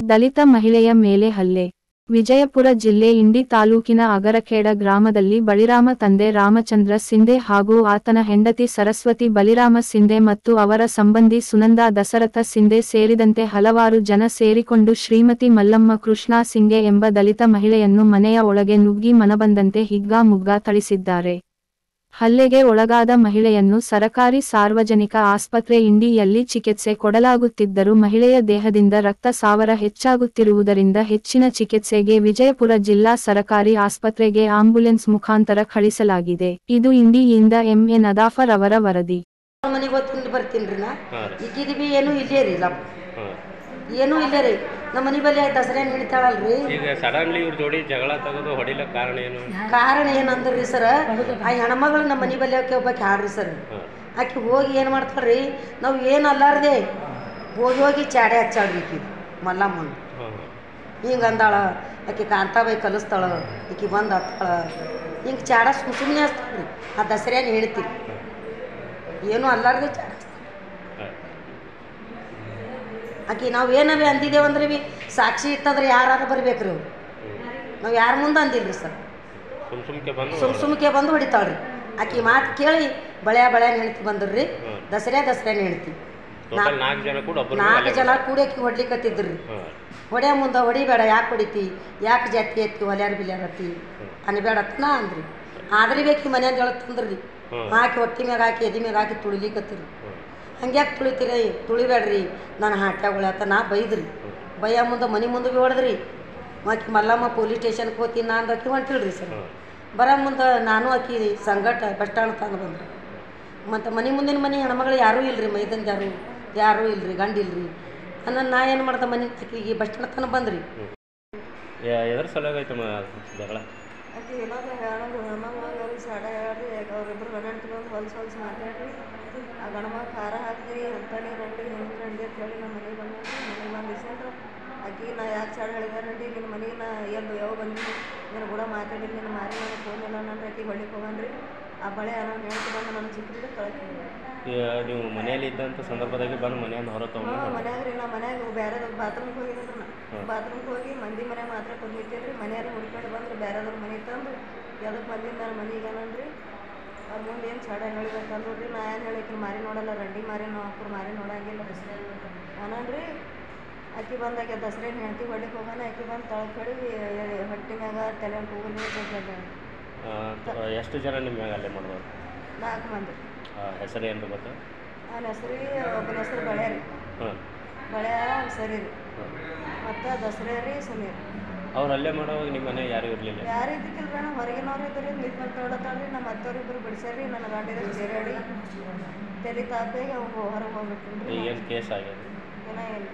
ದಲಿತ ಮಹಿಳೆಯ ಮೇಲೆ ಹಲ್ಲೆ. ವಿಜಯಪುರ ಜಿಲ್ಲೆ ಇಂಡಿ ತಾಲೂಕಿನ ಅಗರಖೇಡ ಗ್ರಾಮದಲ್ಲಿ ಬಲಿರಾಮ ತಂದೆ ರಾಮಚಂದ್ರ ಸಿಂಧೆ ಹಾಗೂ ಆತನ ಹೆಂಡತಿ ಸರಸ್ವತಿ ಬಲಿರಾಮ ಸಿಂಧೆ ಮತ್ತು ಅವರ ಸಂಬಂಧಿ ಸುನಂದಾ ದಸರಥ ಸಿಂಧೆ ಸೇರಿದಂತೆ ಹಲವಾರು ಜನ ಸೇರಿಕೊಂಡು ಶ್ರೀಮತಿ ಮಲ್ಲಮ್ಮ ಕೃಷ್ಣಾ ಸಿಂಗೆ ಎಂಬ ದಲಿತ ಮಹಿಳೆಯನ್ನು ಮನೆಯ ಒಳಗೆ ನುಗ್ಗಿ ಮನಬಂದಂತೆ ಹಿಗ್ಗಾಮುಗ್ಗಾ ಥಳಿಸಿದ್ದಾರೆ. ಹಲ್ಲೆಗೆ ಒಳಗಾದ ಮಹಿಳೆಯನ್ನು ಸರಕಾರಿ ಸಾರ್ವಜನಿಕ ಆಸ್ಪತ್ರೆ ಇಂಡಿಯಲ್ಲಿ ಚಿಕಿತ್ಸೆ ಕೊಡಲಾಗುತ್ತಿದ್ದರೂ ಮಹಿಳೆಯ ದೇಹದಿಂದ ರಕ್ತಸಾವರ ಹೆಚ್ಚಾಗುತ್ತಿರುವುದರಿಂದ ಹೆಚ್ಚಿನ ಚಿಕಿತ್ಸೆಗೆ ವಿಜಯಪುರ ಜಿಲ್ಲಾ ಸರಕಾರಿ ಆಸ್ಪತ್ರೆಗೆ ಆಂಬ್ಯುಲೆನ್ಸ್ ಮುಖಾಂತರ ಕಳಿಸಲಾಗಿದೆ. ಇದು ಇಂಡಿಯಿಂದ ಎಂ.ಎ. ನದಾಫರ್ ಅವರ ವರದಿ. ಏನೂ ಇಲ್ಲ ರೀ, ನಮ್ಮ ಮನೆ ಬಲ್ಲಿ ದಸರಾ ನಡೀತಾಳಲ್ರಿ. ಈಗ ಸಡನ್ಲಿ ಇವ್ರ ಜೋಡಿ ಜಗಳ ತೆಗೆದು ಹೊಡಿಲಕ್ಕೆ ಕಾರಣ ಏನು? ಕಾರಣ ಏನಂದ್ರಿ ಸರ್, ಆ ಹೆಣ್ಮಗಳು ನಮ್ಮ ಮನೆ ಬಲ್ಲಿ ಒಬ್ಬಾಕಿ ಹಾಡ್ರಿ ಸರ್. ಆಕೆ ಹೋಗಿ ಏನು ಮಾಡ್ತಾಳ್ರಿ, ನಾವು ಏನು ಅಲ್ಲಾರ್ದೆ ಹೋಗಿ ಚಾಡೆ ಹಚ್ಚಾಳ್ರಿ ಈಕಿ ಮಲ್ಲಮ್ಮನ. ಹಿಂಗೆ ಅಂದಾಳ, ಆಕೆ ಕಾಂತಾಬಾಯಿ ಕಲಿಸ್ತಾಳ, ಈಕಿ ಬಂದು ಹತ್ತಾಳ, ಹಿಂಗೆ ಚಾಡ ಸುಮ್ಮನೆ ಹಚ್ತಾಳ್ರಿ. ಆ ದಸರಾನ ಹೇಳ್ತೀರಿ ಏನು ಅಲ್ಲಾರ್ದೆ ಚಾಡ ಆಕಿ ನಾವು ಏನವೇ ಅಂದಿದ್ದೇವಂದ್ರೆ ಭೀ ಸಾಕ್ಷಿ ಇತ್ತಂದ್ರೆ ಯಾರು ಬರ್ಬೇಕ್ರಿ ಅವ್ರು. ನಾವು ಯಾರ ಮುಂದೆ ಅಂದಿಲ್ರಿ ಸರ್, ಸುಮ್ಕೆ ಬಂದು ಹೊಡಿತಾಳ್ರಿ. ಆಕಿ ಮಾತು ಕೇಳಿ ಬಳ್ಯಾನ ಹೆಣ್ತಿ ಬಂದ್ರಿ. ದಸರಾನ ಹೆಣ್ತಿ 4 ಜನ ಕೂಡಿ ಆಕಿ ಹೊಡ್ಲಿಕ್ಕತ್ತಿದ್ರಿ. ಹೊಡ್ಯಾ ಮುಂದೆ ಹೊಡಿಬೇಡ, ಯಾಕೆ ಹೊಡಿತಿ, ಯಾಕೆ ಜಾತಿ ಎತ್ತಿ ಹೊಲ್ಯಾರ ಬಿಲ್ಯಾರತ್ತಿ ಅನ್ಬೇಡತ್ತ ನಾ ಅಂದ್ರಿ. ಆದ್ರೆ ಬೇಕಿ ಮನೆಯಂದು ಹೇಳತ್ತಂದ್ರಿ. ಹಾಕಿ ಹೊಟ್ಟಿ ಮ್ಯಾಗ ಹಾಕಿ ಎದಿ ಮ್ಯಾಗ ಹಾಕಿ ತುಳಿಲಿಕ್ಕತ್ತಿರಿ. ಹಂಗ್ಯಾಕೆ ತುಳಿತೀರಿ, ತುಳಿಬೇಡ್ರಿ ನಾನು ಹಾಟ್ಯಾಗೊಳತ್ತ ನಾ ಬೈದ್ರಿ. ಬಯ್ಯ ಮುಂದೆ ಮನೆ ಮುಂದೆ ಭೀ ಹೊಡೆದ್ರಿ. ಆಕಿ ಮಲ್ಲಮ್ಮ ಪೊಲೀಸ್ ಸ್ಟೇಷನ್ಗೆ ಹೋಗ್ತೀನಿ ನಾನು ಆಕಿ ಹೊಂಟಿಲ್ರಿ ಸರ್. ಬರೋ ಮುಂದೆ ನಾನು ಆಕಿ ಸಂಗಟ ಬಸ್ ಸ್ಟ್ಯಾಂಡ್ ತಂದು ಬಂದ್ರಿ. ಮತ್ತು ಮನೆ ಮುಂದಿನ ಮನೆ ಹೆಣ್ಮಗಳು ಯಾರೂ ಇಲ್ಲರಿ, ಮೈದಂದು ಯಾರೂ ಇಲ್ಲರಿ, ಗಂಡು ಇಲ್ಲರಿ. ನಾ ಏನು ಮಾಡ್ದೆ ಮನೆ ಆಕಿಗೆ ಬಸ್ ಸ್ಟ್ಯಾಂಡ್ ತನಕ ಬಂದ್ರಿ. ಎದ್ರ ಸಲುವಾಗೈತಮ್ಮ ಜಗಳ? ಆಕೆ ಏನಾದ್ರು ಹೇಳೋದು ಹೆಣ್ಮಗಳು ಸಾಡೆ ಹೇಳ್ರಿ, ಅವ್ರಿಬ್ರು ಗಂಡು ಬಂದು ಹೊಲ್ಸು ಮಾತಾಡ್ರಿ. ಆ ಗಣಮ ಖಾರ ಹಾಕ್ರಿ ಅಂತಾನೆ ರಂಡಿ ನಿಮ್ಗೆ ರಂಡಿ ಅಂತ ಹೇಳಿ ನಮ್ಮ ಮನೆಗೆ ಬಂದ್ರಿ. ಮನೆಗೆ ಬಂದು ಇಸ್ಕೊಂಡ್ರು ಆಕಿ ನಾ ಯಾಕೆ ಚಾಡ ಹೇಳಿದ ರಂಡಿ ನಿನ್ನ ಮನೆಗೆ ನಾ ಎಲ್ಲಿ ಯಾವ ಬಂದಿನಿ ನಿನ್ನ ಕೂಡ ಮಾತಾಡಿ ನಿನ್ನ ಮಾರಿ ನನಗೆ ಫೋನ್ ಇಲ್ಲ ನಾನು ಆಕಿ ಹೊಳ್ಳಿಗೆ ಹೋಗನ್ರಿ. ಆ ಬಳೆ ನಾನು ಹೇಳ್ತಿ ಬಂದು ನನ್ನ ಚಿಕ್ಕರಿಗೆ ತೊಳಕ್ಕೆ ನೀವು ಮನೆಯಲ್ಲಿ ಇದ್ದಂಥ ಸಂದರ್ಭದಾಗೆ ಬಂದು ಮನೆಯಿಂದ ಹೊರ ತಗೊಂಡು ಮನ್ಯಾಗ ರೀ, ನಾ ಮನ್ಯಾಗ ಬೇರೆದವ್ರು ಬಾತ್ರೂಮ್ಗೆ ಹೋಗಿದ್ರಿ. ನಾ ಬಾತ್ರೂಮ್ಗೆ ಹೋಗಿ ಮಂದಿ ಮನೆ ಮಾತ್ರ ಕೊಡ್ಲಿತ್ತೇನ್ರಿ. ಮನೆಯವ್ರು ಹುಡ್ಕೊಂಡು ಬಂದ್ರೆ ಬೇರೆದವ್ರ ಮನೆ ತಂದು ಎದಕ್ಕೆ ಬಂದಿದ್ದು ನಾನು ಮನೆಗೆ ಏನನ್ರಿ. ಅವ್ರ ಮುಂದೆ ಏನು ಚಾಡ ಹೇಳಿಬೇಕಲ್ಲ ನೋಡ್ರಿ. ನಾ ಏನು ಹೇಳಿಕಿ ಮಾರಿ ನೋಡಲ್ಲ, ರಂಡಿ ಮಾರಿ ನಾವು ಅಪ್ಪರು ಮಾರಿ ನೋಡಂಗಿಲ್ಲ ನಾನನ್ರಿ. ಆಕಿ ಬಂದಾಗೆ ದಸರಾನ ಹೆಣ್ತಿ ಹೊಡ್ಲಿಕ್ಕೆ ಹೋಗೋಣ. ಆಕಿ ಬಂದು ತಳಕಡಿ ಹೊಟ್ಟೆ ಮ್ಯಾಗ ತಲೆ ಕೂಗಲು ಎಷ್ಟು ಜನ ನಿಮ್ಮ ಮ್ಯಾಗ ಅಲ್ಲೇ ಮಾಡ್ಬೋದು? 4 ಮಂದಿ. ಹೆಸರು ಏನು ಗೊತ್ತಾ? ನನ್ನ ಹೆಸರು ಒಬ್ಬನ ಹೆಸರು ಬಳೆ ರೀ, ಬಳೆ ಸರಿ ರೀ, ಮತ್ತು ದಸರಾ ರೀ ಸಮೀರ್. ಅವ್ರು ಅಲ್ಲೇ ಮಾಡೋವಾಗ ನಿಮ್ಮ ಮನೆ ಯಾರು ಇರಲಿಲ್ಲ? ಯಾರು ಇದ್ದಿಕ್ಕಿಲ್ಲ ರೀ, ನಾವು ಹೊರಗಿನವ್ರು ಇದ್ರಿ. ನಿಂತು ಮತ್ತೆ ನೋಡತ್ತಾಳ್ರಿ. ನಮ್ಮ ಅತ್ತವ್ರಿಬ್ಬರು ಬಿಡಿಸ್ಯಾರಿ. ನನ್ನ ಗಂಡಿರ ಸೇರಾಡಿ ತಲೆ ತಾಪಾಗಿ ಹೊರಗೆ ಹೋಗ್ಬಿಟ್ಟು ಏನು ಕೇಸ್ ಆಗ್ಯದ? ಏನೋ ಇಲ್ಲ.